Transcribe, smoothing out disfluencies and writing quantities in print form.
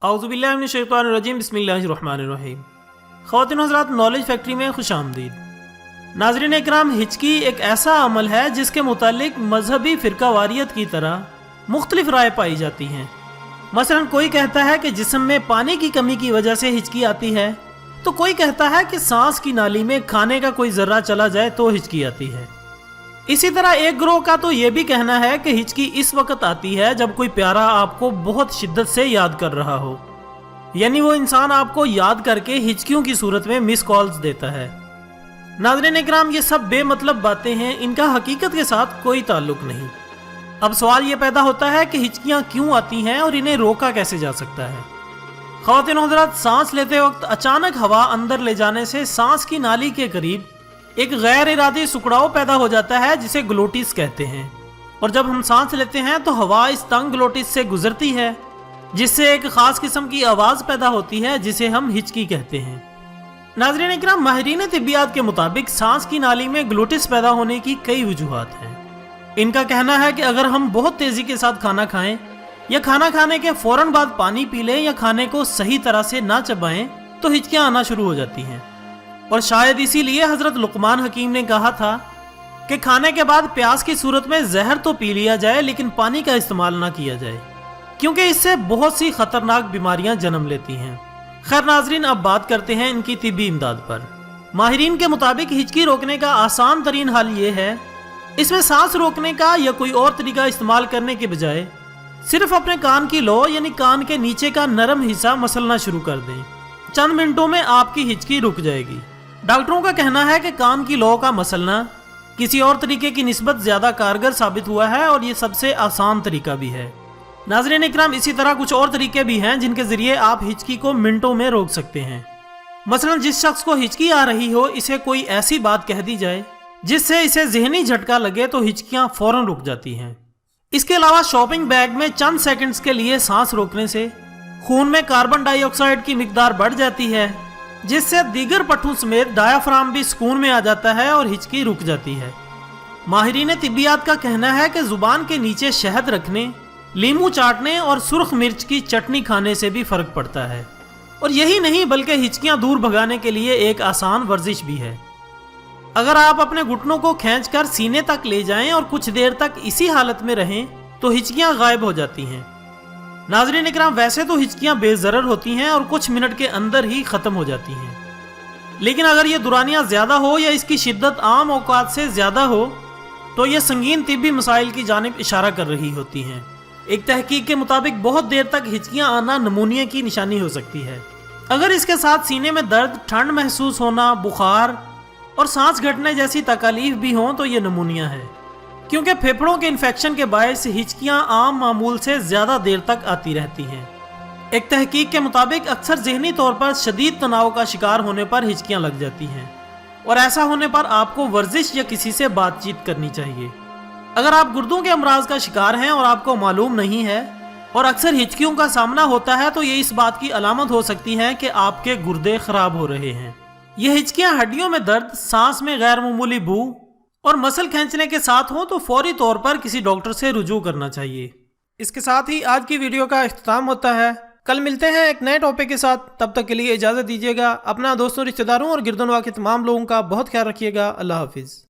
औज़ुबिल्लाहि मिनश्शैतानिर्रजीम बिस्मिल्लाहिर्रहमानिर्रहीम। ख़वातीन हज़रात, knowledge factory में खुश आमदीद। नाज़रीन इकराम, हिचकी एक ऐसा अमल है जिसके मुतालिक मजहबी फ़िरकावारियत की तरह मुख्तलिफ राय पाई जाती हैं। मसलन कोई कहता है कि जिस्म में पानी की कमी की वजह से हिचकी आती है, तो कोई कहता है कि सांस की नाली में खाने का कोई ज़र्रा चला जाए तो हिचकी आती है। इसी तरह एक ग्रोह का तो ये भी कहना है कि हिचकी इस वक्त आती है जब कोई प्यारा आपको बहुत शिद्दत से याद कर रहा हो, यानी वो इंसान आपको याद करके हिचकियों की सूरत में मिस कॉल्स देता है। नाज़रीन इकराम, ये सब बेमतलब बातें हैं, इनका हकीकत के साथ कोई ताल्लुक नहीं। अब सवाल ये पैदा होता है कि हिचकियाँ क्यों आती हैं और इन्हें रोका कैसे जा सकता है। ख़वातीन हज़रात, सांस लेते वक्त अचानक हवा अंदर ले जाने से सांस की नाली के करीब एक गैर इरादी सुकड़ाव पैदा हो जाता है जिसे ग्लोटिस कहते हैं, और जब हम सांस लेते हैं तो हवा इस तंग ग्लोटिस से गुजरती है, जिससे एक खास किस्म की आवाज़ पैदा होती है जिसे हम हिचकी कहते हैं। नाज़रीन इकराम, माहिरीन तिब्बियात के मुताबिक सांस की नाली में ग्लोटिस पैदा होने की कई वजूहात हैं। इनका कहना है कि अगर हम बहुत तेज़ी के साथ खाना खाएं या खाना खाने के फ़ौरन बाद पानी पी लें या खाने को सही तरह से ना चबाएं तो हिचकियाँ आना शुरू हो जाती हैं। और शायद इसीलिए हज़रत लुक़मान हकीम ने कहा था कि खाने के बाद प्यास की सूरत में जहर तो पी लिया जाए लेकिन पानी का इस्तेमाल ना किया जाए, क्योंकि इससे बहुत सी ख़तरनाक बीमारियां जन्म लेती हैं। खैर नाजरीन, अब बात करते हैं इनकी तिब्बी इमदाद पर। माहिरीन के मुताबिक हिचकी रोकने का आसान तरीन हल ये है, इसमें सांस रोकने का या कोई और तरीका इस्तेमाल करने के बजाय सिर्फ अपने कान की लो यानी कान के नीचे का नरम हिस्सा मसलना शुरू कर दें। चंद मिनटों में आपकी हिचकी रुक जाएगी। डॉक्टरों का कहना है कि कान की लौ का मसलना किसी और तरीके की निस्बत ज़्यादा कारगर साबित हुआ है और ये सबसे आसान तरीका भी है। नाज़रीन इकराम, इसी तरह कुछ और तरीके भी हैं जिनके ज़रिए आप हिचकी को मिनटों में रोक सकते हैं। मसलन जिस शख्स को हिचकी आ रही हो, इसे कोई ऐसी बात कह दी जाए जिससे इसे जहनी झटका लगे तो हिचकियाँ फ़ौरन रुक जाती हैं। इसके अलावा शॉपिंग बैग में चंद सेकंड्स के लिए सांस रोकने से खून में कार्बन डाइऑक्साइड की मिकदार बढ़ जाती है, जिससे दीगर पट्टों समेत डायाफ्राम भी सुकून में आ जाता है और हिचकी रुक जाती है। माहिरीन तिब्बियात का कहना है कि जुबान के नीचे शहद रखने, लीमू चाटने और सुर्ख मिर्च की चटनी खाने से भी फर्क पड़ता है। और यही नहीं बल्कि हिचकियां दूर भगाने के लिए एक आसान वर्जिश भी है। अगर आप अपने घुटनों को खींचकर सीने तक ले जाएं और कुछ देर तक इसी हालत में रहें तो हिचकियां गायब हो जाती हैं। नाज़रीन इकराम, वैसे तो हिचकियाँ बेज़रर होती हैं और कुछ मिनट के अंदर ही ख़त्म हो जाती हैं, लेकिन अगर ये दुरानियाँ ज़्यादा हो या इसकी शिद्दत आम औकात से ज़्यादा हो तो ये संगीन तिब्बी मसाइल की जानिब इशारा कर रही होती हैं। एक तहकीक के मुताबिक बहुत देर तक हिचकियाँ आना नमूनिया की निशानी हो सकती है। अगर इसके साथ सीने में दर्द, ठंड महसूस होना, बुखार और सांस घटने जैसी तकालीफ भी हों तो ये नमूनिया है, क्योंकि फेफड़ों के इन्फेक्शन के बायस हिचकियाँ आम मामूल से ज़्यादा देर तक आती रहती हैं। एक तहकीक के मुताबिक अक्सर ज़हनी तौर पर शदीद तनाव का शिकार होने पर हिचकियाँ लग जाती हैं, और ऐसा होने पर आपको वर्जिश या किसी से बातचीत करनी चाहिए। अगर आप गुर्दों के अमराज का शिकार हैं और आपको मालूम नहीं है और अक्सर हिचकियों का सामना होता है तो ये इस बात की अलामत हो सकती है कि आपके गुर्दे ख़राब हो रहे हैं। ये हिचकियाँ हड्डियों में दर्द, सांस में गैर मामूली बू और मसल खींचने के साथ हो तो फौरी तौर पर किसी डॉक्टर से रुजू करना चाहिए। इसके साथ ही आज की वीडियो का इख्तिताम होता है। कल मिलते हैं एक नए टॉपिक के साथ, तब तक के लिए इजाज़त दीजिएगा। अपना, दोस्तों, रिश्तेदारों और गिरदनवा के तमाम लोगों का बहुत ख्याल रखिएगा। अल्लाह हाफिज़।